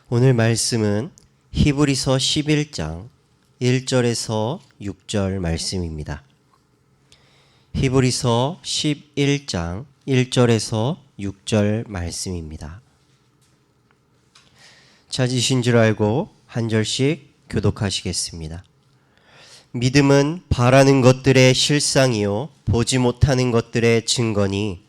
오늘 말씀은 히브리서 11장 1절에서 6절 말씀입니다. 히브리서 11장 1절에서 6절 말씀입니다. 찾으신 줄 알고 한 절씩 교독하시겠습니다. 믿음은 바라는 것들의 실상이요 보지 못하는 것들의 증거니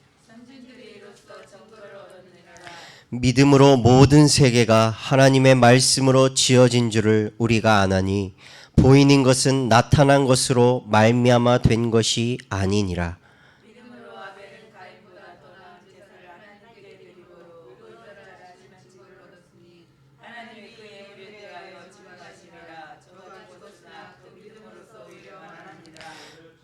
믿음으로 모든 세계가 하나님의 말씀으로 지어진 줄을 우리가 아나니 보이는 것은 나타난 것으로 말미암아 된 것이 아니니라. 믿음으로 아벨은 가인보다 더 나은 제사를 하나님께 드리고 의절하지만 직을 얻었으니 하나님이 그의 예물에 대하여 증언하시리라. 저도 죽었으나 그 믿음으로써 오히려 말합니다.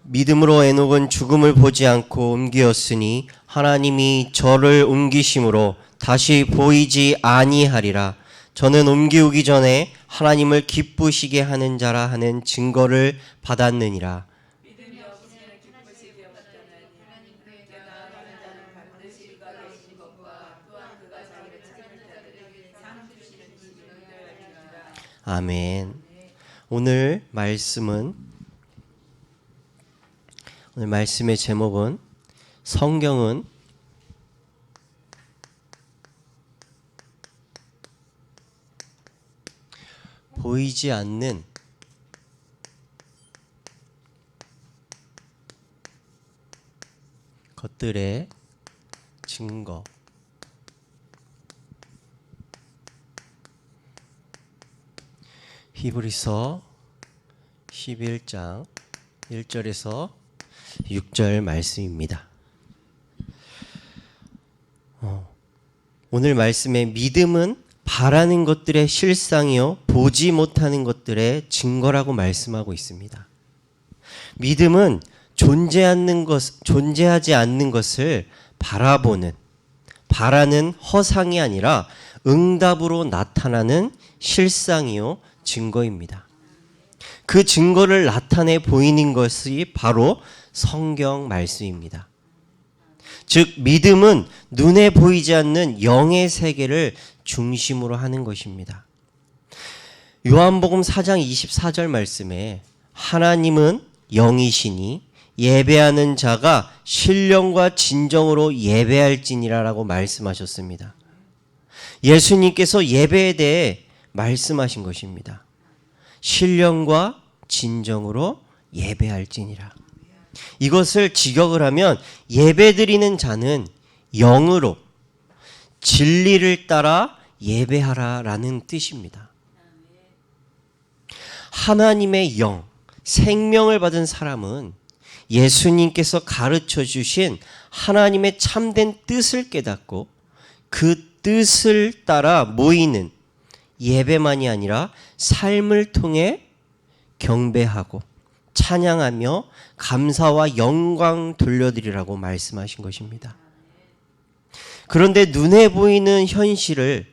믿음으로 에녹은 죽음을 보지 않고 옮기었으니 하나님이 저를 옮기심으로 다시 보이지 아니하리라. 저는 옮기우기 전에 하나님을 기쁘시게 하는 자라 하는 증거를 받았느니라. 믿음이 없으면 기쁘시게 없다는 하나님께 나아가는 자는 반드시 그가 계신 것과 또한 그가 자기를 찾는 자들에게 상 주시는 줄을 믿어야 합니다. 아멘. 오늘 말씀의 제목은 성경은 보이지 않는 것들의 증거. 히브리서 11장 1절에서 6절 말씀입니다. 오늘 말씀의 믿음은 바라는 것들의 실상이요 보지 못하는 것들의 증거라고 말씀하고 있습니다. 믿음은 존재하지 않는 것을 바라는 허상이 아니라 응답으로 나타나는 실상이요 증거입니다. 그 증거를 나타내 보이는 것이 바로 성경 말씀입니다. 즉 믿음은 눈에 보이지 않는 영의 세계를 중심으로 하는 것입니다. 요한복음 4장 24절 말씀에 하나님은 영이시니 예배하는 자가 신령과 진정으로 예배할지니라라고 말씀하셨습니다. 예수님께서 예배에 대해 말씀하신 것입니다. 신령과 진정으로 예배할지니라. 이것을 직역을 하면 예배드리는 자는 영으로 진리를 따라 예배하라라는 뜻입니다. 하나님의 영, 생명을 받은 사람은 예수님께서 가르쳐 주신 하나님의 참된 뜻을 깨닫고 그 뜻을 따라 모이는 예배만이 아니라 삶을 통해 경배하고 찬양하며 감사와 영광 돌려드리라고 말씀하신 것입니다. 그런데 눈에 보이는 현실을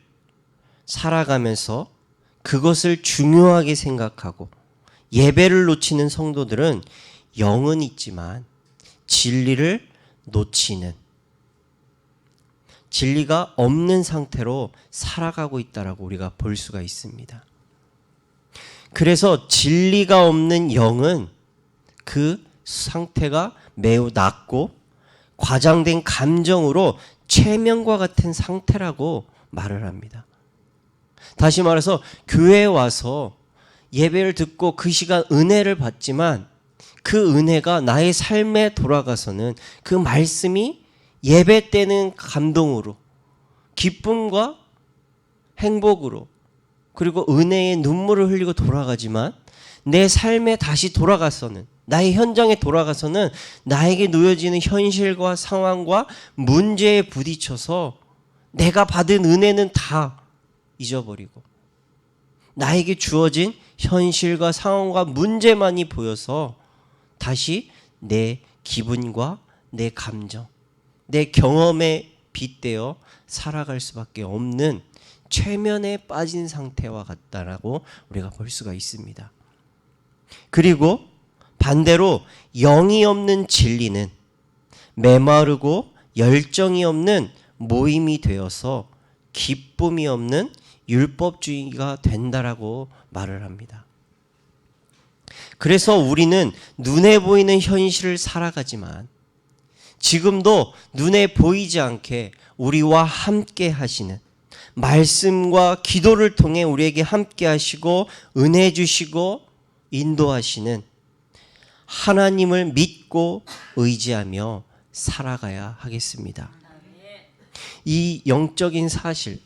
살아가면서 그것을 중요하게 생각하고 예배를 놓치는 성도들은 영은 있지만 진리를 놓치는, 진리가 없는 상태로 살아가고 있다라고 우리가 볼 수가 있습니다. 그래서 진리가 없는 영은 그 상태가 매우 낮고 과장된 감정으로 최면과 같은 상태라고 말을 합니다. 다시 말해서 교회에 와서 예배를 듣고 그 시간 은혜를 받지만 그 은혜가 나의 삶에 돌아가서는 그 말씀이 예배 때는 감동으로, 기쁨과 행복으로, 그리고 은혜의 눈물을 흘리고 돌아가지만 내 삶에 다시 돌아가서는, 나의 현장에 돌아가서는 나에게 놓여지는 현실과 상황과 문제에 부딪혀서 내가 받은 은혜는 다 잊어버리고 나에게 주어진 현실과 상황과 문제만이 보여서 다시 내 기분과 내 감정, 내 경험에 빗대어 살아갈 수밖에 없는 최면에 빠진 상태와 같다라고 우리가 볼 수가 있습니다. 그리고 반대로 영이 없는 진리는 메마르고 열정이 없는 모임이 되어서 기쁨이 없는 율법주의가 된다라고 말을 합니다. 그래서 우리는 눈에 보이는 현실을 살아가지만 지금도 눈에 보이지 않게 우리와 함께 하시는, 말씀과 기도를 통해 우리에게 함께 하시고 은혜 주시고 인도하시는 하나님을 믿고 의지하며 살아가야 하겠습니다. 이 영적인 사실,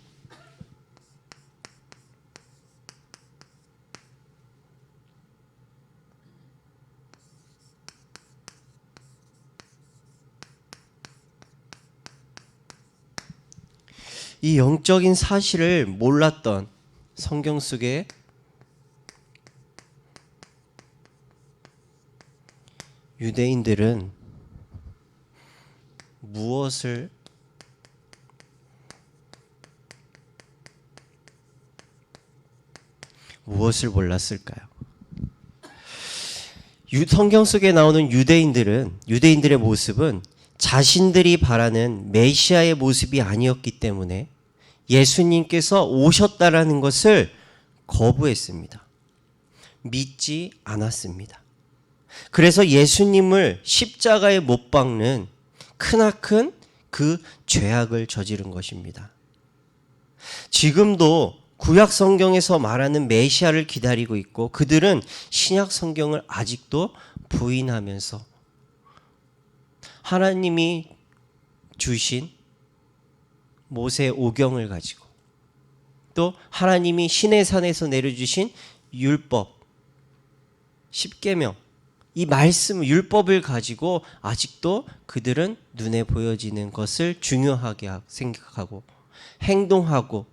이 영적인 사실을 몰랐던 성경 속에 유대인들은 무엇을 몰랐을까요? 성경 속에 나오는 유대인들의 모습은 자신들이 바라는 메시아의 모습이 아니었기 때문에 예수님께서 오셨다라는 것을 거부했습니다. 믿지 않았습니다. 그래서 예수님을 십자가에 못 박는 크나큰 그 죄악을 저지른 것입니다. 지금도 구약 성경에서 말하는 메시아를 기다리고 있고 그들은 신약 성경을 아직도 부인하면서 하나님이 주신 모세 오경을 가지고 또 하나님이 시내산에서 내려주신 율법, 십계명, 이 말씀, 율법을 가지고 아직도 그들은 눈에 보여지는 것을 중요하게 생각하고 행동하고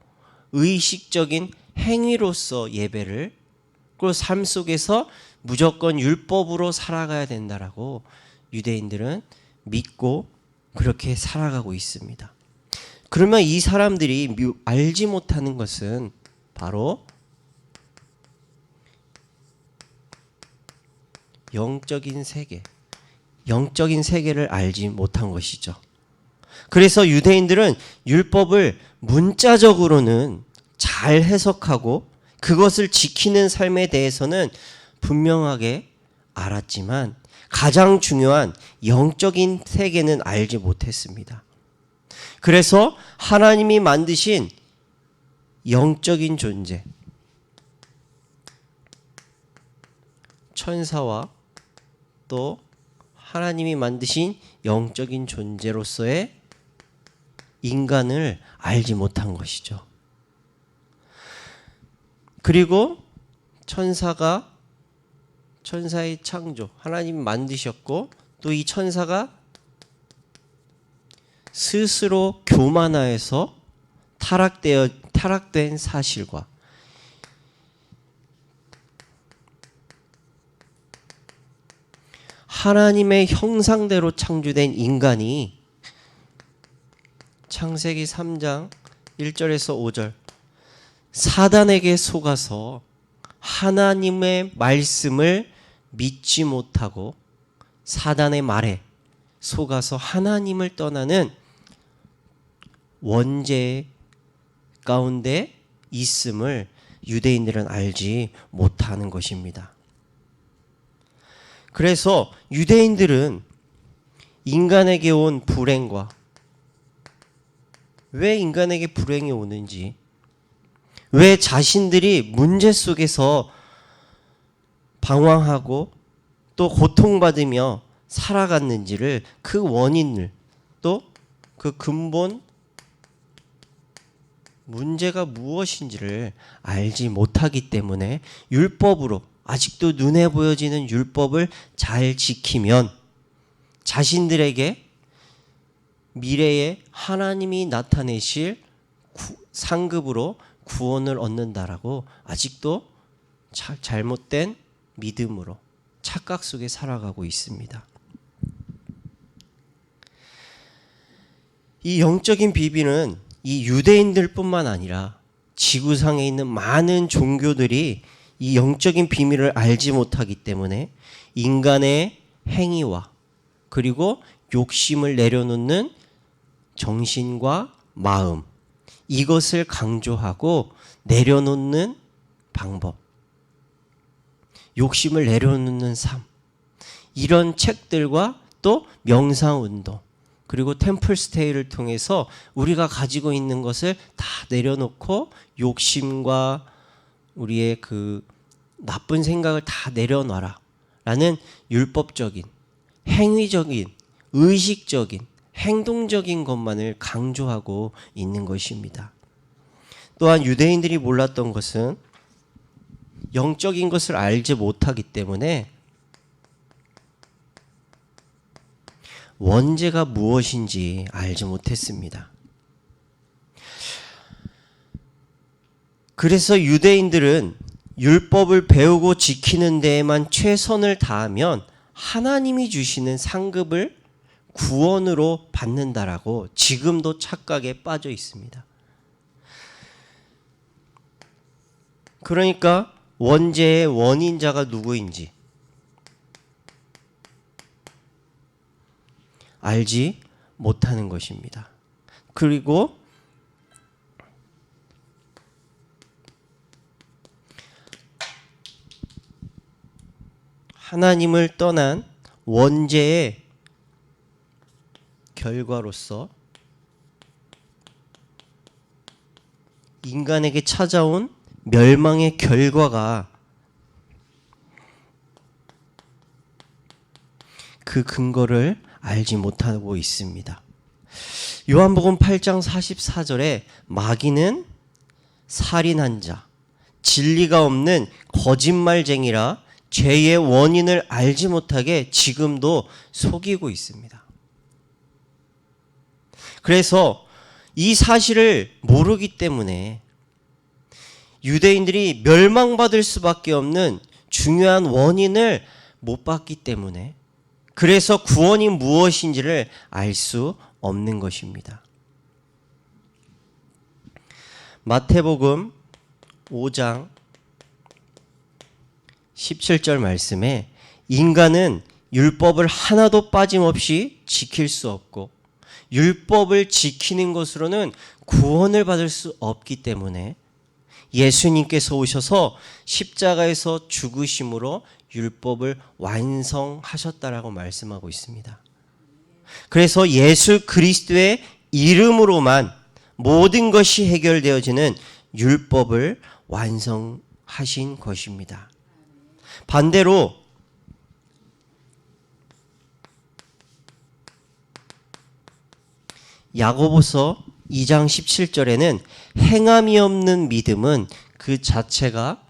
의식적인 행위로서 예배를, 그리고 삶 속에서 무조건 율법으로 살아가야 된다라고 유대인들은 믿고 그렇게 살아가고 있습니다. 그러면 이 사람들이 알지 못하는 것은 바로 영적인 세계를 알지 못한 것이죠. 그래서 유대인들은 율법을 문자적으로는 잘 해석하고 그것을 지키는 삶에 대해서는 분명하게 알았지만 가장 중요한 영적인 세계는 알지 못했습니다. 그래서 하나님이 만드신 영적인 존재, 천사와 또 하나님이 만드신 영적인 존재로서의 인간을 알지 못한 것이죠. 그리고 천사의 창조, 하나님이 만드셨고 또 이 천사가 스스로 교만하여서 타락된 사실과 하나님의 형상대로 창조된 인간이 창세기 3장 1절에서 5절 사단에게 속아서 하나님의 말씀을 믿지 못하고 사단의 말에 속아서 하나님을 떠나는 원죄 가운데 있음을 유대인들은 알지 못하는 것입니다. 그래서 유대인들은 인간에게 온 불행과 왜 인간에게 불행이 오는지, 왜 자신들이 문제 속에서 방황하고 또 고통받으며 살아갔는지를, 그 원인을, 또 그 근본 문제가 무엇인지를 알지 못하기 때문에 율법으로, 아직도 눈에 보여지는 율법을 잘 지키면 자신들에게 미래에 하나님이 나타내실 상급으로 구원을 얻는다라고 아직도 잘못된 믿음으로 착각 속에 살아가고 있습니다. 이 영적인 비밀은 이 유대인들뿐만 아니라 지구상에 있는 많은 종교들이 이 영적인 비밀을 알지 못하기 때문에 인간의 행위와 그리고 욕심을 내려놓는 정신과 마음, 이것을 강조하고 내려놓는 방법, 욕심을 내려놓는 삶, 이런 책들과 또 명상운동, 그리고 템플스테이를 통해서 우리가 가지고 있는 것을 다 내려놓고 욕심과 우리의 그 나쁜 생각을 다 내려놔라 라는 율법적인, 행위적인, 의식적인, 행동적인 것만을 강조하고 있는 것입니다. 또한 유대인들이 몰랐던 것은 영적인 것을 알지 못하기 때문에 원죄가 무엇인지 알지 못했습니다. 그래서 유대인들은 율법을 배우고 지키는 데에만 최선을 다하면 하나님이 주시는 상급을 구원으로 받는다라고 지금도 착각에 빠져 있습니다. 그러니까 원죄의 원인자가 누구인지 알지 못하는 것입니다. 그리고 하나님을 떠난 원죄의 결과로서 인간에게 찾아온 멸망의 결과가 그 근거를 알지 못하고 있습니다. 요한복음 8장 44절에 마귀는 살인한 자, 진리가 없는 거짓말쟁이라 죄의 원인을 알지 못하게 지금도 속이고 있습니다. 그래서 이 사실을 모르기 때문에 유대인들이 멸망받을 수밖에 없는 중요한 원인을 못 봤기 때문에 그래서 구원이 무엇인지를 알 수 없는 것입니다. 마태복음 5장 17절 말씀에 인간은 율법을 하나도 빠짐없이 지킬 수 없고 율법을 지키는 것으로는 구원을 받을 수 없기 때문에 예수님께서 오셔서 십자가에서 죽으심으로 율법을 완성하셨다라고 말씀하고 있습니다. 그래서 예수 그리스도의 이름으로만 모든 것이 해결되어지는 율법을 완성하신 것입니다. 반대로 야고보서 2장 17절에는 행함이 없는 믿음은 그 자체가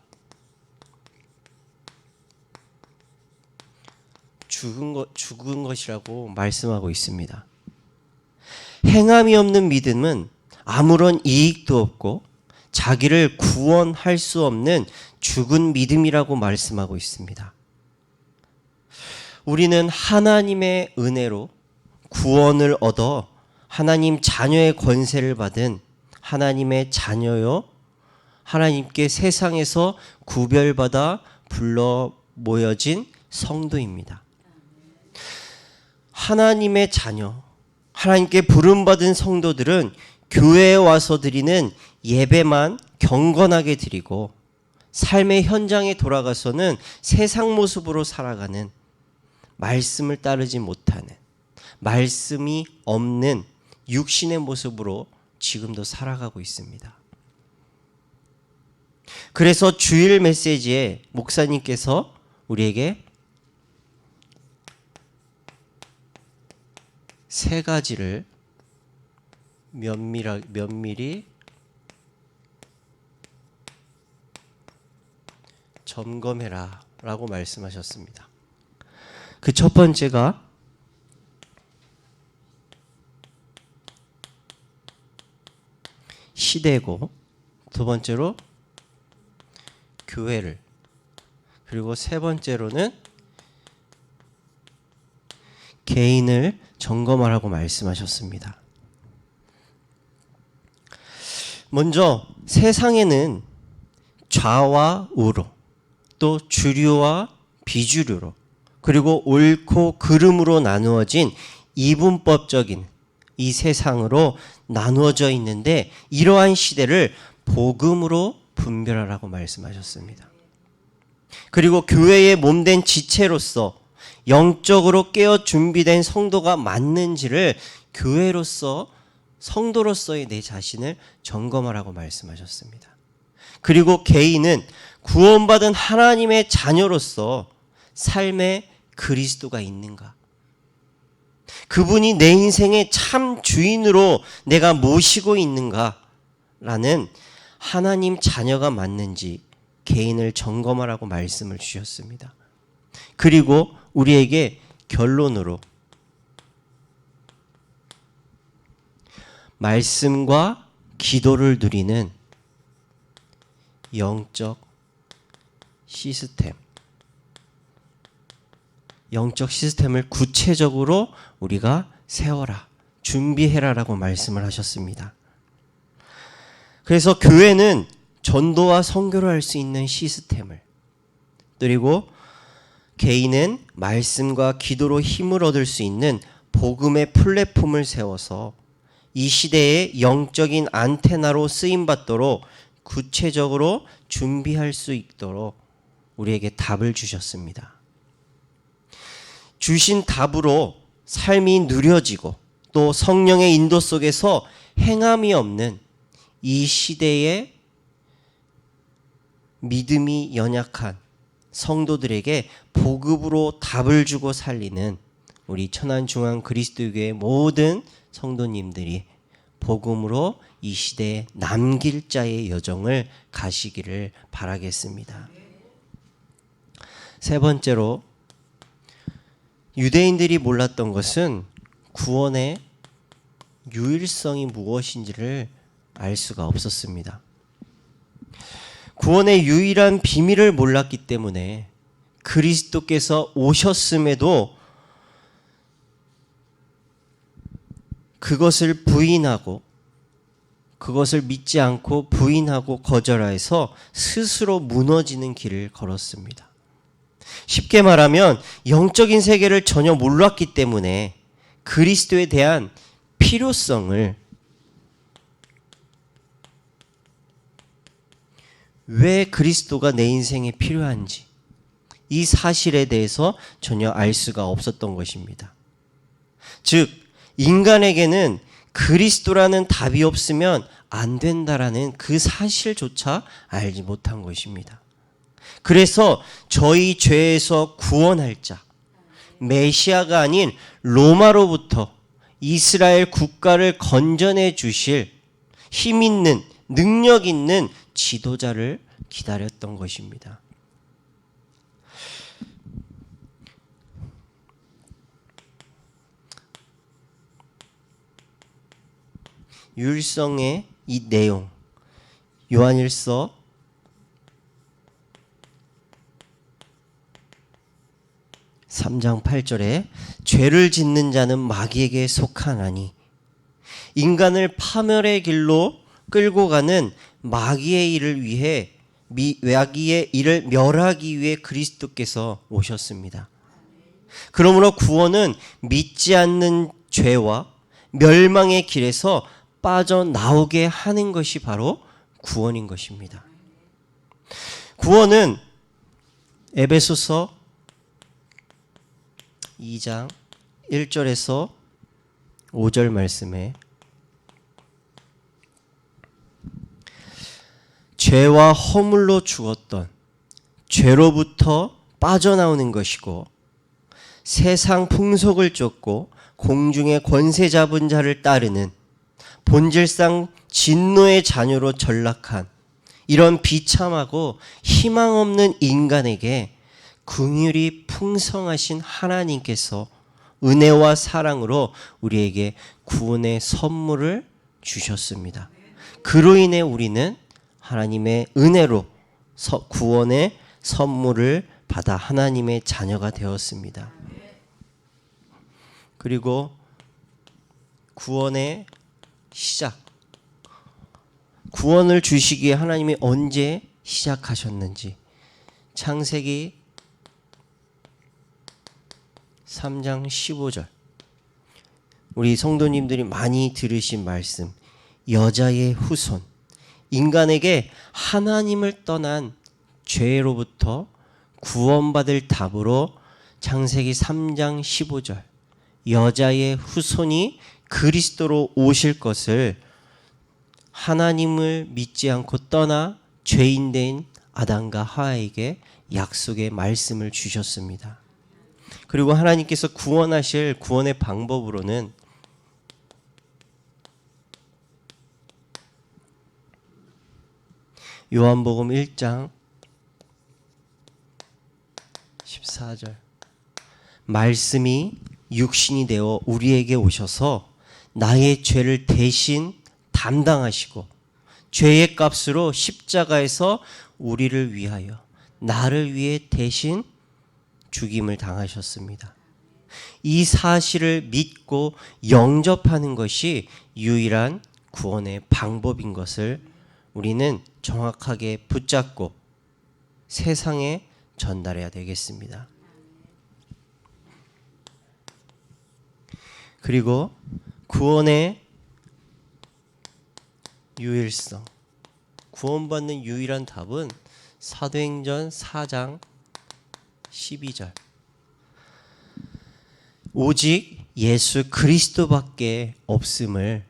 죽은 것이라고 말씀하고 있습니다. 행함이 없는 믿음은 아무런 이익도 없고 자기를 구원할 수 없는 죽은 믿음이라고 말씀하고 있습니다. 우리는 하나님의 은혜로 구원을 얻어 하나님 자녀의 권세를 받은 하나님의 자녀요, 하나님께 세상에서 구별받아 불러 모여진 성도입니다. 하나님의 자녀, 하나님께 부름받은 성도들은 교회에 와서 드리는 예배만 경건하게 드리고 삶의 현장에 돌아가서는 세상 모습으로 살아가는, 말씀을 따르지 못하는, 말씀이 없는 육신의 모습으로 지금도 살아가고 있습니다. 그래서 주일 메시지에 목사님께서 우리에게 세 가지를 면밀히 점검해라 라고 말씀하셨습니다. 그 첫 번째가 시대고, 두 번째로 교회를, 그리고 세 번째로는 개인을 점검하라고 말씀하셨습니다. 먼저 세상에는 좌와 우로, 또 주류와 비주류로, 그리고 옳고 그름으로 나누어진 이분법적인 이 세상으로 나누어져 있는데 이러한 시대를 복음으로 분별하라고 말씀하셨습니다. 그리고 교회의 몸된 지체로서 영적으로 깨어 준비된 성도가 맞는지를 교회로서 성도로서의 내 자신을 점검하라고 말씀하셨습니다. 그리고 개인은 구원받은 하나님의 자녀로서 삶에 그리스도가 있는가? 그분이 내 인생의 참 주인으로 내가 모시고 있는가? 라는 하나님 자녀가 맞는지 개인을 점검하라고 말씀을 주셨습니다. 그리고 우리에게 결론으로 말씀과 기도를 누리는 영적 시스템을 구체적으로 우리가 세워라, 준비해라라고 말씀을 하셨습니다. 그래서 교회는 전도와 선교를 할 수 있는 시스템을, 그리고 개인은 말씀과 기도로 힘을 얻을 수 있는 복음의 플랫폼을 세워서 이 시대의 영적인 안테나로 쓰임받도록 구체적으로 준비할 수 있도록 우리에게 답을 주셨습니다. 주신 답으로 삶이 누려지고 또 성령의 인도 속에서 행함이 없는 이 시대의 믿음이 연약한 성도들에게 복음으로 답을 주고 살리는 우리 천안중앙 그리스도교회 모든 성도님들이 복음으로 이 시대에 남길 자의 여정을 가시기를 바라겠습니다. 세 번째로, 유대인들이 몰랐던 것은 구원의 유일성이 무엇인지를 알 수가 없었습니다. 구원의 유일한 비밀을 몰랐기 때문에 그리스도께서 오셨음에도 그것을 부인하고, 그것을 믿지 않고 부인하고 거절해서 스스로 무너지는 길을 걸었습니다. 쉽게 말하면 영적인 세계를 전혀 몰랐기 때문에 그리스도에 대한 필요성을, 왜 그리스도가 내 인생에 필요한지 이 사실에 대해서 전혀 알 수가 없었던 것입니다. 즉, 인간에게는 그리스도라는 답이 없으면 안 된다라는 그 사실조차 알지 못한 것입니다. 그래서 저희 죄에서 구원할 자, 메시아가 아닌 로마로부터 이스라엘 국가를 건져내 주실 힘 있는, 능력 있는 지도자를 기다렸던 것입니다. 유일성의 이 내용, 요한일서 3장 8절에 죄를 짓는 자는 마귀에게 속하나니 인간을 파멸의 길로 끌고 가는 마귀의 일을 위해, 마귀의 일을 멸하기 위해 그리스도께서 오셨습니다. 그러므로 구원은 믿지 않는 죄와 멸망의 길에서 빠져나오게 하는 것이 바로 구원인 것입니다. 구원은 에베소서 2장 1절에서 5절 말씀에 죄와 허물로 죽었던 죄로부터 빠져나오는 것이고, 세상 풍속을 쫓고 공중의 권세 잡은 자를 따르는 본질상 진노의 자녀로 전락한 이런 비참하고 희망 없는 인간에게 긍휼이 풍성하신 하나님께서 은혜와 사랑으로 우리에게 구원의 선물을 주셨습니다. 그로 인해 우리는 하나님의 은혜로 구원의 선물을 받아 하나님의 자녀가 되었습니다. 그리고 구원의 시작, 구원을 주시기에 하나님이 언제 시작하셨는지 창세기 3장 15절, 우리 성도님들이 많이 들으신 말씀, 여자의 후손, 인간에게 하나님을 떠난 죄로부터 구원받을 답으로 창세기 3장 15절, 여자의 후손이 그리스도로 오실 것을 하나님을 믿지 않고 떠나 죄인된 아담과 하와에게 약속의 말씀을 주셨습니다. 그리고 하나님께서 구원하실 구원의 방법으로는 요한복음 1장 14절, 말씀이 육신이 되어 우리에게 오셔서 나의 죄를 대신 담당하시고 죄의 값으로 십자가에서 우리를 위하여, 나를 위해 대신 죽임을 당하셨습니다. 이 사실을 믿고 영접하는 것이 유일한 구원의 방법인 것을 우리는 정확하게 붙잡고 세상에 전달해야 되겠습니다. 그리고 구원의 유일성, 구원받는 유일한 답은 사도행전 4장 12절, 오직 예수 그리스도밖에 없음을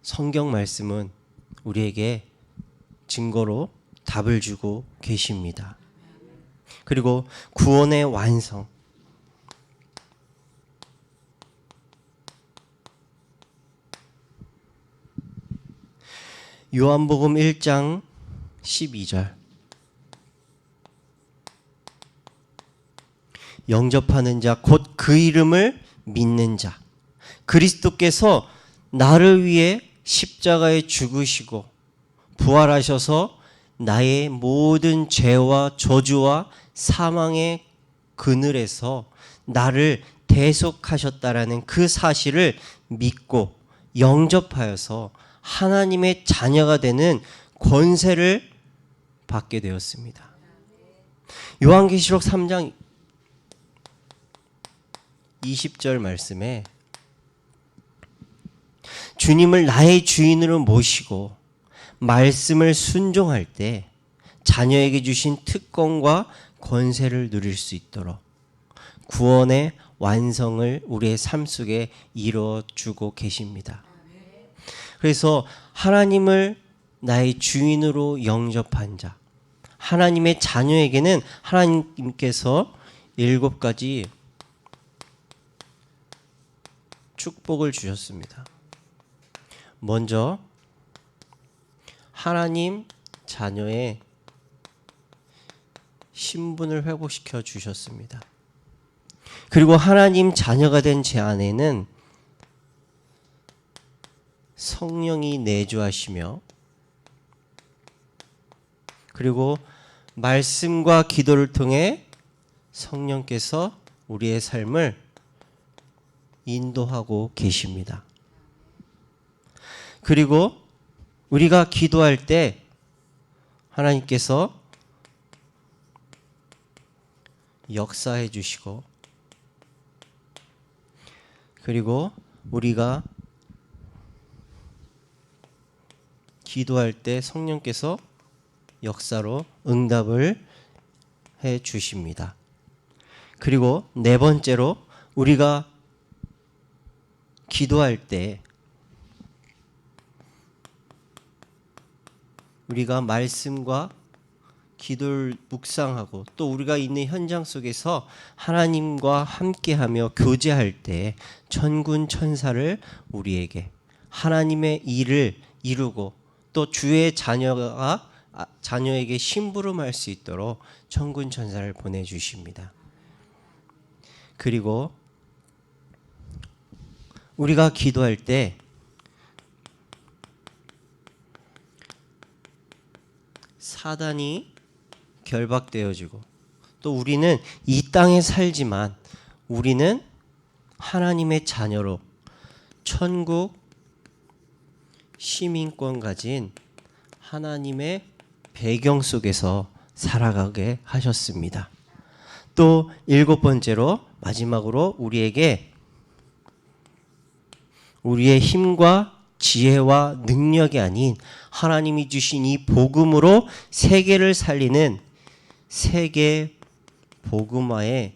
성경 말씀은 우리에게 증거로 답을 주고 계십니다. 그리고 구원의 완성, 요한복음 1장 12절, 영접하는 자 곧 그 이름을 믿는 자, 그리스도께서 나를 위해 십자가에 죽으시고 부활하셔서 나의 모든 죄와 저주와 사망의 그늘에서 나를 대속하셨다라는 그 사실을 믿고 영접하여서 하나님의 자녀가 되는 권세를 받게 되었습니다. 요한계시록 3장 20절 말씀에 주님을 나의 주인으로 모시고 말씀을 순종할 때 자녀에게 주신 특권과 권세를 누릴 수 있도록 구원의 완성을 우리의 삶 속에 이루어주고 계십니다. 그래서 하나님을 나의 주인으로 영접한 자, 하나님의 자녀에게는 하나님께서 7가지 축복을 주셨습니다. 먼저 하나님 자녀의 신분을 회복시켜 주셨습니다. 그리고 하나님 자녀가 된 제 안에는 성령이 내주하시며, 그리고 말씀과 기도를 통해 성령께서 우리의 삶을 인도하고 계십니다. 그리고 우리가 기도할 때 하나님께서 역사해 주시고, 그리고 우리가 기도할 때 성령께서 역사로 응답을 해 주십니다. 그리고 4번째로 우리가 기도할 때 우리가 말씀과 기도를 묵상하고 또 우리가 있는 현장 속에서 하나님과 함께하며 교제할 때 천군 천사를 우리에게 하나님의 일을 이루고 또 주의 자녀에게 심부름할 수 있도록 천군 천사를 보내주십니다. 그리고 우리가 기도할 때 사단이 결박되어지고 또 우리는 이 땅에 살지만 우리는 하나님의 자녀로 천국 시민권 가진 하나님의 배경 속에서 살아가게 하셨습니다. 또 7번째로 마지막으로 우리에게 우리의 힘과 지혜와 능력이 아닌 하나님이 주신 이 복음으로 세계를 살리는 세계 복음화의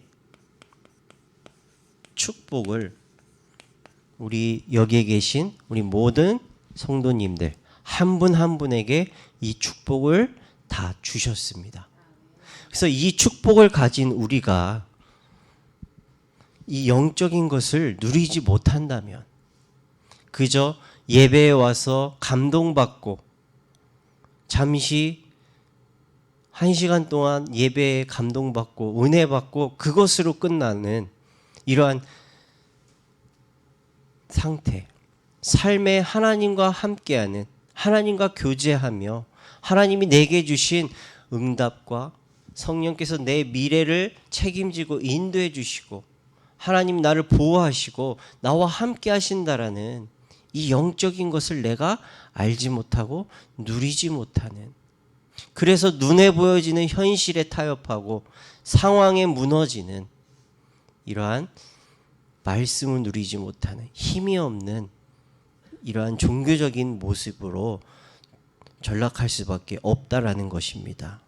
축복을 우리 여기에 계신 우리 모든 성도님들 한 분 한 분에게 이 축복을 다 주셨습니다. 그래서 이 축복을 가진 우리가 이 영적인 것을 누리지 못한다면 그저 예배에 와서 감동받고 잠시 1시간 동안 예배에 감동받고 은혜받고 그것으로 끝나는 이러한 상태, 삶에 하나님과 함께하는, 하나님과 교제하며 하나님이 내게 주신 응답과 성령께서 내 미래를 책임지고 인도해 주시고 하나님 나를 보호하시고 나와 함께 하신다라는 이 영적인 것을 내가 알지 못하고 누리지 못하는, 그래서 눈에 보여지는 현실에 타협하고 상황에 무너지는 이러한 말씀을 누리지 못하는 힘이 없는 이러한 종교적인 모습으로 전락할 수밖에 없다라는 것입니다.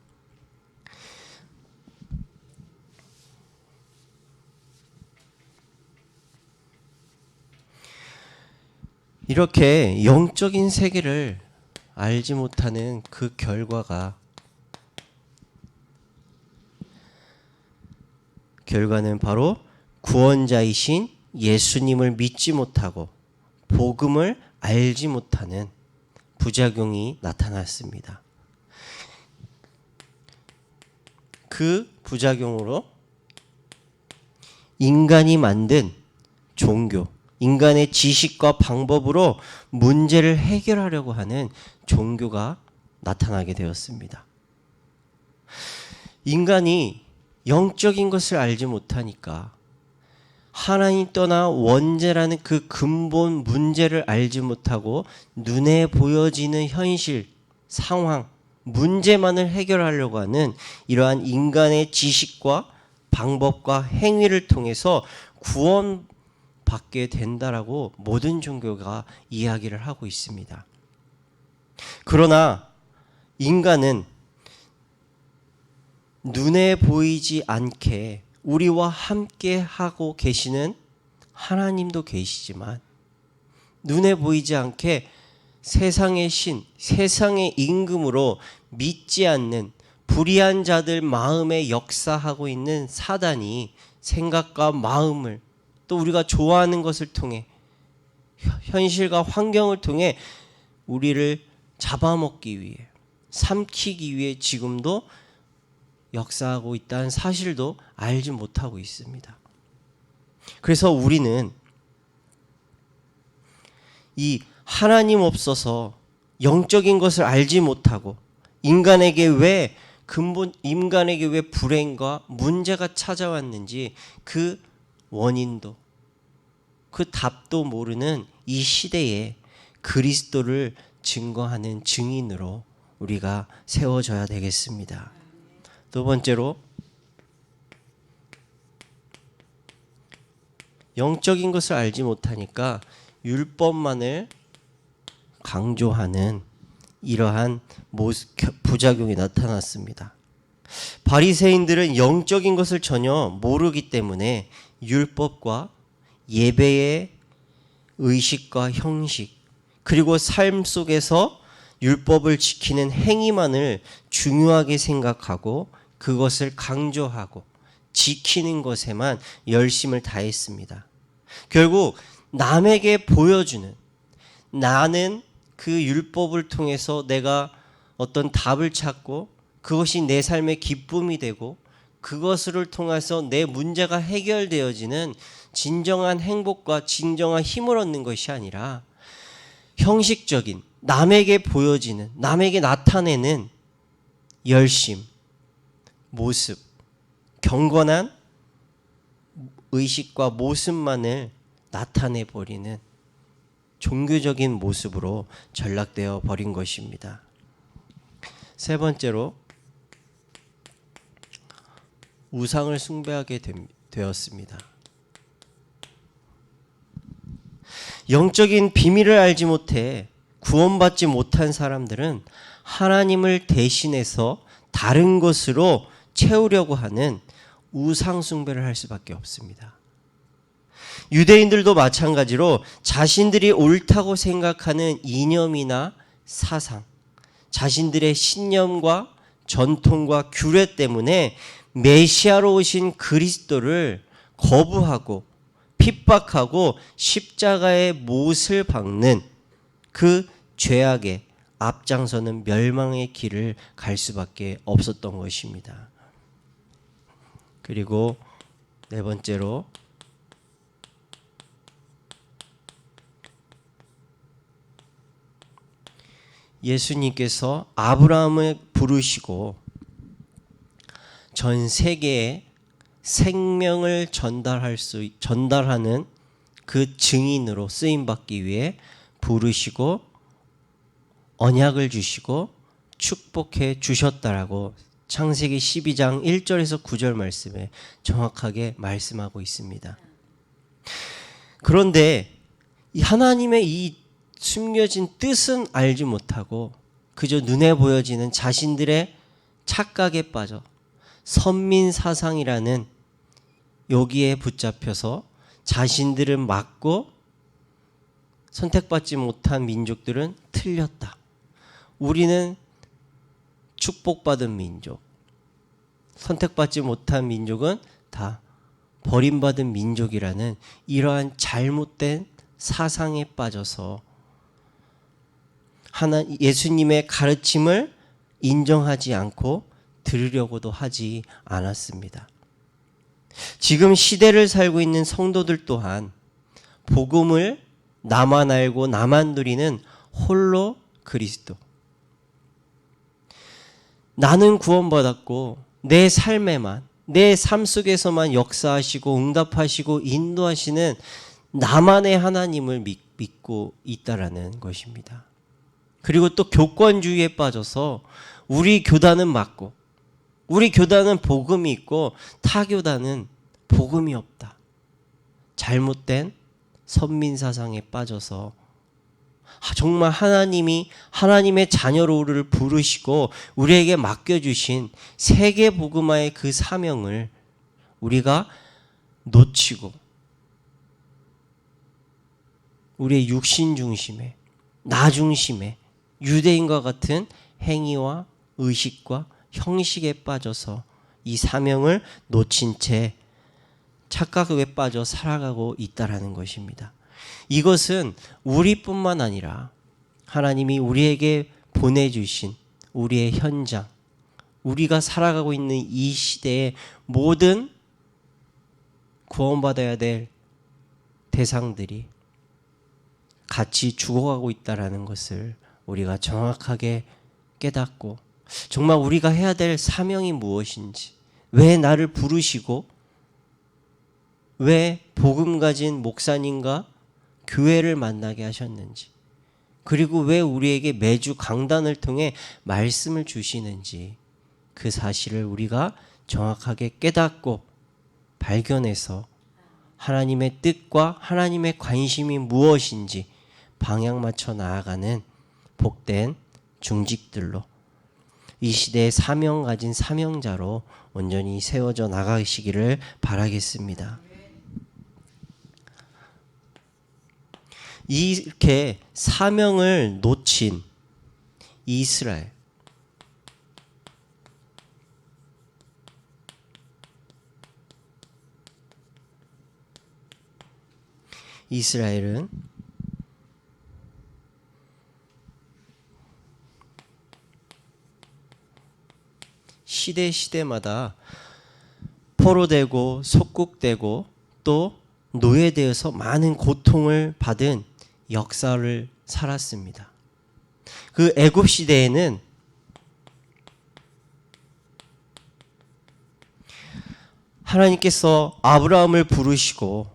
이렇게 영적인 세계를 알지 못하는 그 결과는 바로 구원자이신 예수님을 믿지 못하고 복음을 알지 못하는 부작용이 나타났습니다. 그 부작용으로 인간이 만든 종교, 인간의 지식과 방법으로 문제를 해결하려고 하는 종교가 나타나게 되었습니다. 인간이 영적인 것을 알지 못하니까 하나님 떠나 원죄라는 그 근본 문제를 알지 못하고 눈에 보여지는 현실, 상황, 문제만을 해결하려고 하는 이러한 인간의 지식과 방법과 행위를 통해서 구원받게 된다라고 모든 종교가 이야기를 하고 있습니다. 그러나 인간은 눈에 보이지 않게 우리와 함께 하고 계시는 하나님도 계시지만 눈에 보이지 않게 세상의 신, 세상의 임금으로 믿지 않는 불의한 자들 마음에 역사하고 있는 사단이 생각과 마음을 또 우리가 좋아하는 것을 통해 현실과 환경을 통해 우리를 잡아먹기 위해 삼키기 위해 지금도 역사하고 있다는 사실도 알지 못하고 있습니다. 그래서 우리는 이 하나님 없어서 영적인 것을 알지 못하고 인간에게 왜 불행과 문제가 찾아왔는지 그 원인도 그 답도 모르는 이 시대에 그리스도를 증거하는 증인으로 우리가 세워져야 되겠습니다. 두 번째로 영적인 것을 알지 못하니까 율법만을 강조하는 이러한 부작용이 나타났습니다. 바리새인들은 영적인 것을 전혀 모르기 때문에 율법과 예배의 의식과 형식 그리고 삶 속에서 율법을 지키는 행위만을 중요하게 생각하고 그것을 강조하고 지키는 것에만 열심을 다했습니다. 결국 남에게 보여주는, 나는 그 율법을 통해서 내가 어떤 답을 찾고 그것이 내 삶의 기쁨이 되고 그것을 통해서 내 문제가 해결되어지는 진정한 행복과 진정한 힘을 얻는 것이 아니라 형식적인, 남에게 보여지는, 남에게 나타내는 열심, 모습, 경건한 의식과 모습만을 나타내버리는 종교적인 모습으로 전락되어 버린 것입니다. 세 번째로 우상을 숭배하게 되었습니다. 영적인 비밀을 알지 못해 구원받지 못한 사람들은 하나님을 대신해서 다른 것으로 채우려고 하는 우상 숭배를 할 수밖에 없습니다. 유대인들도 마찬가지로 자신들이 옳다고 생각하는 이념이나 사상, 자신들의 신념과 전통과 규례 때문에 메시아로 오신 그리스도를 거부하고 핍박하고 십자가의 못을 박는 그 죄악의 앞장서는 멸망의 길을 갈 수밖에 없었던 것입니다. 그리고 네 번째로 예수님께서 아브라함을 부르시고 전 세계에 생명을 전달하는 그 증인으로 쓰임받기 위해 부르시고 언약을 주시고 축복해 주셨다라고 창세기 12장 1절에서 9절 말씀에 정확하게 말씀하고 있습니다. 그런데 하나님의 이 숨겨진 뜻은 알지 못하고 그저 눈에 보여지는 자신들의 착각에 빠져 선민 사상이라는 여기에 붙잡혀서 자신들은 맞고 선택받지 못한 민족들은 틀렸다. 우리는 축복받은 민족, 선택받지 못한 민족은 다 버림받은 민족이라는 이러한 잘못된 사상에 빠져서 예수님의 가르침을 인정하지 않고 들으려고도 하지 않았습니다. 지금 시대를 살고 있는 성도들 또한 복음을 나만 알고 나만 누리는 홀로 그리스도. 나는 구원받았고 내 삶에만, 내 삶 속에서만 역사하시고 응답하시고 인도하시는 나만의 하나님을 믿고 있다라는 것입니다. 그리고 또 교권주의에 빠져서 우리 교단은 맞고 우리 교단은 복음이 있고 타 교단은 복음이 없다. 잘못된 선민사상에 빠져서 정말 하나님이 하나님의 자녀로 우리를 부르시고 우리에게 맡겨주신 세계 복음화의 그 사명을 우리가 놓치고 우리의 육신 중심에 나 중심에 유대인과 같은 행위와 의식과 형식에 빠져서 이 사명을 놓친 채 착각에 빠져 살아가고 있다라는 것입니다. 이것은 우리뿐만 아니라 하나님이 우리에게 보내주신 우리의 현장, 우리가 살아가고 있는 이 시대의 모든 구원받아야 될 대상들이 같이 죽어가고 있다라는 것을 우리가 정확하게 깨닫고 정말 우리가 해야 될 사명이 무엇인지, 왜 나를 부르시고 왜 복음 가진 목사님과 교회를 만나게 하셨는지, 그리고 왜 우리에게 매주 강단을 통해 말씀을 주시는지 그 사실을 우리가 정확하게 깨닫고 발견해서 하나님의 뜻과 하나님의 관심이 무엇인지 방향 맞춰 나아가는 복된 중직들로 이 시대의 사명 가진 사명자로 온전히 세워져 나가시기를 바라겠습니다. 이렇게 사명을 놓친 이스라엘은 시대마다 포로되고 속국되고 또 노예되어서 많은 고통을 받은 역사를 살았습니다. 그 애굽 시대에는 하나님께서 아브라함을 부르시고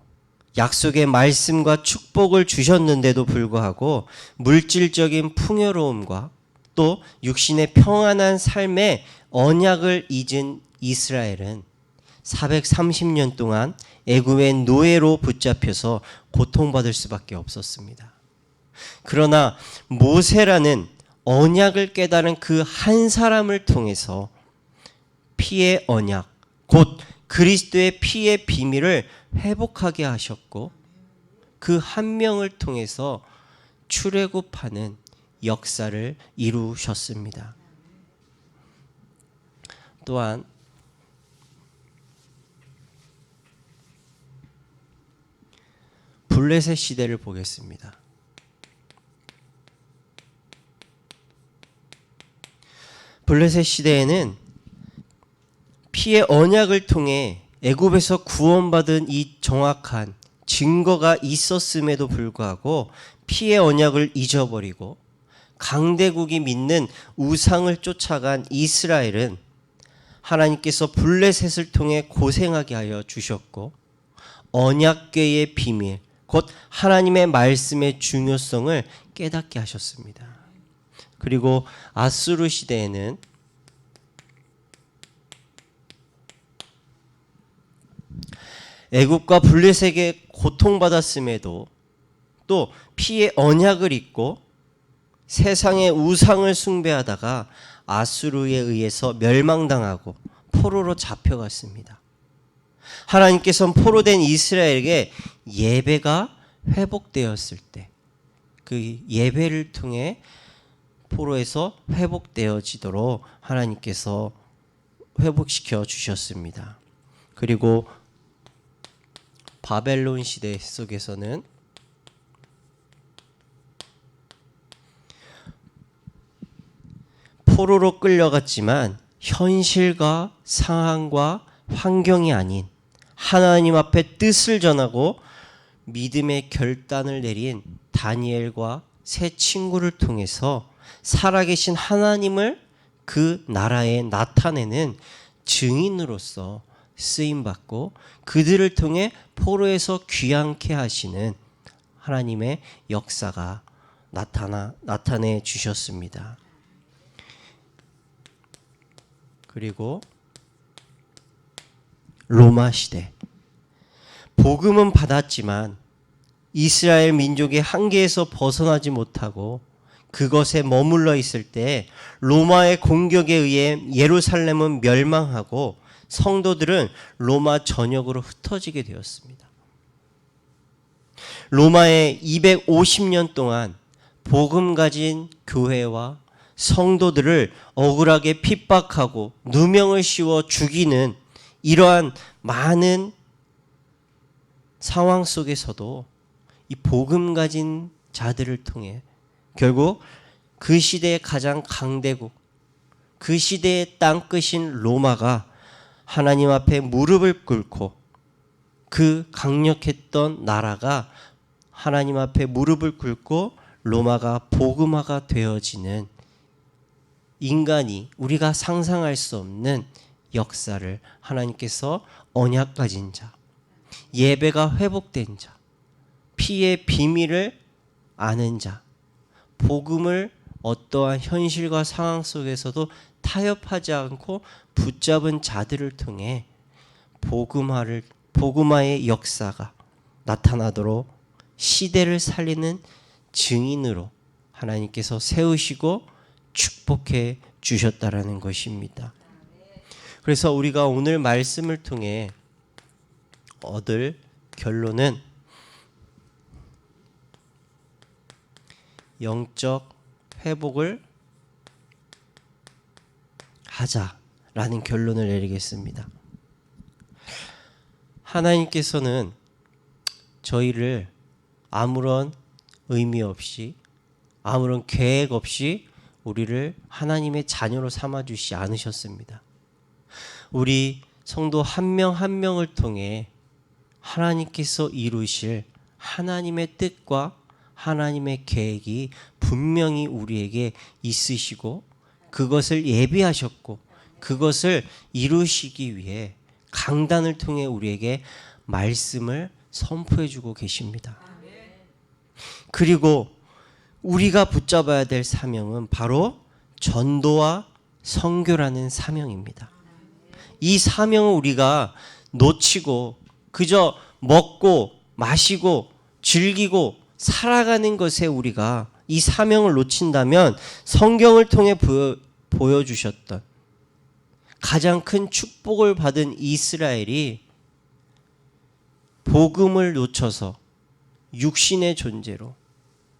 약속의 말씀과 축복을 주셨는데도 불구하고 물질적인 풍요로움과 또 육신의 평안한 삶의 언약을 잊은 이스라엘은 430년 동안 애굽의 노예로 붙잡혀서 고통받을 수밖에 없었습니다. 그러나 모세라는 언약을 깨달은 그 한 사람을 통해서 피의 언약, 곧 그리스도의 피의 비밀을 회복하게 하셨고 그 한 명을 통해서 출애굽하는 역사를 이루셨습니다. 또한 블레셋 시대를 보겠습니다. 블레셋 시대에는 피의 언약을 통해 애굽에서 구원받은 이 정확한 증거가 있었음에도 불구하고 피의 언약을 잊어버리고 강대국이 믿는 우상을 쫓아간 이스라엘은 하나님께서 블레셋을 통해 고생하게 하여 주셨고 언약궤의 비밀, 곧 하나님의 말씀의 중요성을 깨닫게 하셨습니다. 그리고 아수르 시대에는 애굽과 블레셋에게 고통받았음에도 또 피의 언약을 잊고 세상의 우상을 숭배하다가 아수르에 의해서 멸망당하고 포로로 잡혀갔습니다. 하나님께서는 포로된 이스라엘에게 예배가 회복되었을 때 그 예배를 통해 포로에서 회복되어지도록 하나님께서 회복시켜 주셨습니다. 그리고 바벨론 시대 속에서는 포로로 끌려갔지만 현실과 상황과 환경이 아닌 하나님 앞에 뜻을 전하고 믿음의 결단을 내린 다니엘과 세 친구를 통해서 살아계신 하나님을 그 나라에 나타내는 증인으로서 쓰임받고 그들을 통해 포로에서 귀환케 하시는 하나님의 역사가 나타내 주셨습니다. 그리고 로마 시대, 복음은 받았지만 이스라엘 민족의 한계에서 벗어나지 못하고 그것에 머물러 있을 때 로마의 공격에 의해 예루살렘은 멸망하고 성도들은 로마 전역으로 흩어지게 되었습니다. 로마에 250년 동안 복음 가진 교회와 성도들을 억울하게 핍박하고 누명을 씌워 죽이는 이러한 많은 상황 속에서도 이 복음 가진 자들을 통해 결국 그 시대의 가장 강대국, 그 시대의 땅끝인 로마가 하나님 앞에 무릎을 꿇고 그 강력했던 나라가 하나님 앞에 무릎을 꿇고 로마가 복음화가 되어지는 인간이 우리가 상상할 수 없는 역사를 하나님께서 언약 가진 자, 예배가 회복된 자, 피의 비밀을 아는 자, 복음을 어떠한 현실과 상황 속에서도 타협하지 않고 붙잡은 자들을 통해 복음화의 역사가 나타나도록 시대를 살리는 증인으로 하나님께서 세우시고 축복해 주셨다라는 것입니다. 그래서 우리가 오늘 말씀을 통해 얻을 결론은 영적 회복을 하자라는 결론을 내리겠습니다. 하나님께서는 저희를 아무런 의미 없이 아무런 계획 없이 우리를 하나님의 자녀로 삼아주시지 않으셨습니다. 우리 성도 한 명 한 명을 통해 하나님께서 이루실 하나님의 뜻과 하나님의 계획이 분명히 우리에게 있으시고 그것을 예비하셨고 그것을 이루시기 위해 강단을 통해 우리에게 말씀을 선포해 주고 계십니다. 그리고 우리가 붙잡아야 될 사명은 바로 전도와 선교라는 사명입니다. 이 사명을 우리가 놓치고 그저 먹고 마시고 즐기고 살아가는 것에 우리가 이 사명을 놓친다면 성경을 통해 보여주셨던 가장 큰 축복을 받은 이스라엘이 복음을 놓쳐서 육신의 존재로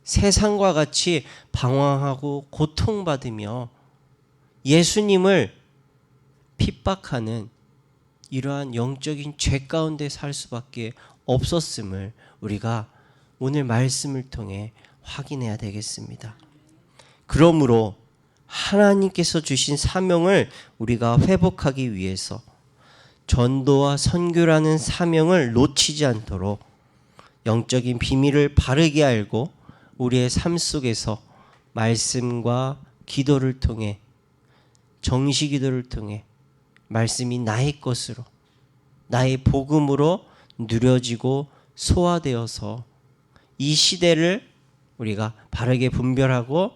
세상과 같이 방황하고 고통받으며 예수님을 핍박하는 이러한 영적인 죄 가운데 살 수밖에 없었음을 우리가 오늘 말씀을 통해 확인해야 되겠습니다. 그러므로 하나님께서 주신 사명을 우리가 회복하기 위해서 전도와 선교라는 사명을 놓치지 않도록 영적인 비밀을 바르게 알고 우리의 삶 속에서 말씀과 기도를 통해 정시 기도를 통해 말씀이 나의 것으로 나의 복음으로 누려지고 소화되어서 이 시대를 우리가 바르게 분별하고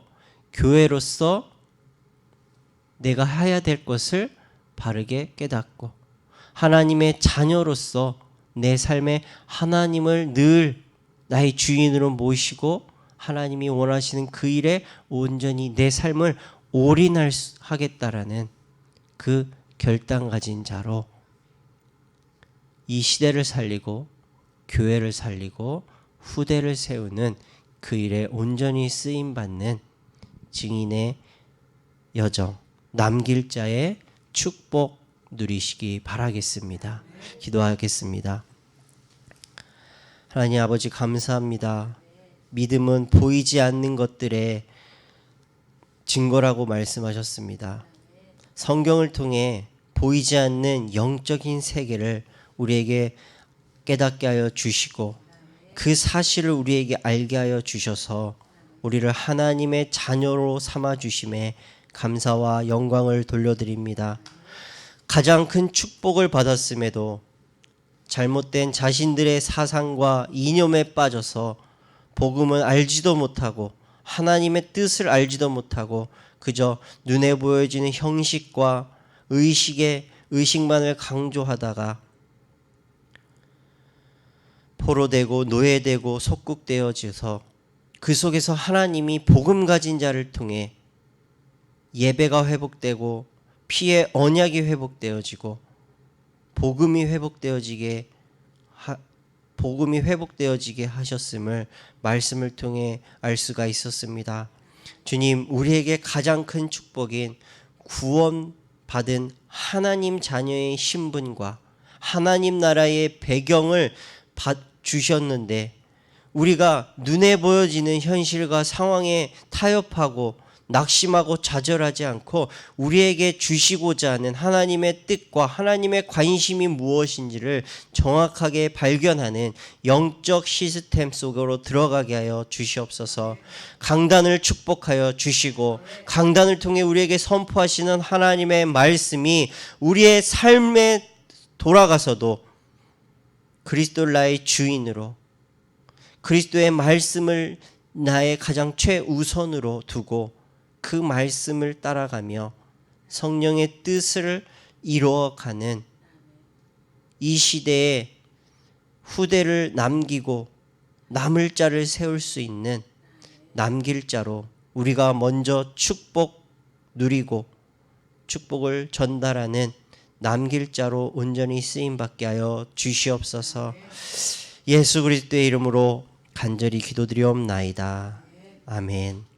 교회로서 내가 해야 될 것을 바르게 깨닫고 하나님의 자녀로서 내 삶에 하나님을 늘 나의 주인으로 모시고 하나님이 원하시는 그 일에 온전히 내 삶을 올인하겠다라는 그 결단 가진 자로 이 시대를 살리고 교회를 살리고 후대를 세우는 그 일에 온전히 쓰임받는 증인의 여정, 남길 자의 축복 누리시기 바라겠습니다. 기도하겠습니다. 하나님 아버지 감사합니다. 믿음은 보이지 않는 것들의 증거라고 말씀하셨습니다. 성경을 통해 보이지 않는 영적인 세계를 우리에게 깨닫게 하여 주시고 그 사실을 우리에게 알게 하여 주셔서 우리를 하나님의 자녀로 삼아 주심에 감사와 영광을 돌려드립니다. 가장 큰 축복을 받았음에도 잘못된 자신들의 사상과 이념에 빠져서 복음을 알지도 못하고 하나님의 뜻을 알지도 못하고 그저 눈에 보여지는 형식과 의식만을 강조하다가 포로되고 노예되고 속국되어져서 그 속에서 하나님이 복음 가진 자를 통해 예배가 회복되고 피의 언약이 회복되어지고 복음이 회복되어지게 하셨음을 말씀을 통해 알 수가 있었습니다. 주님, 우리에게 가장 큰 축복인 구원받은 하나님 자녀의 신분과 하나님 나라의 배경을 주셨는데 우리가 눈에 보여지는 현실과 상황에 타협하고 낙심하고 좌절하지 않고 우리에게 주시고자 하는 하나님의 뜻과 하나님의 관심이 무엇인지를 정확하게 발견하는 영적 시스템 속으로 들어가게 하여 주시옵소서. 강단을 축복하여 주시고 강단을 통해 우리에게 선포하시는 하나님의 말씀이 우리의 삶에 돌아가서도 그리스도를 나의 주인으로 그리스도의 말씀을 나의 가장 최우선으로 두고 그 말씀을 따라가며 성령의 뜻을 이루어가는 이 시대에 후대를 남기고 남을 자를 세울 수 있는 남길 자로 우리가 먼저 축복 누리고 축복을 전달하는 남길 자로 온전히 쓰임받게 하여 주시옵소서. 예수 그리스도의 이름으로 간절히 기도드리옵나이다. 아멘.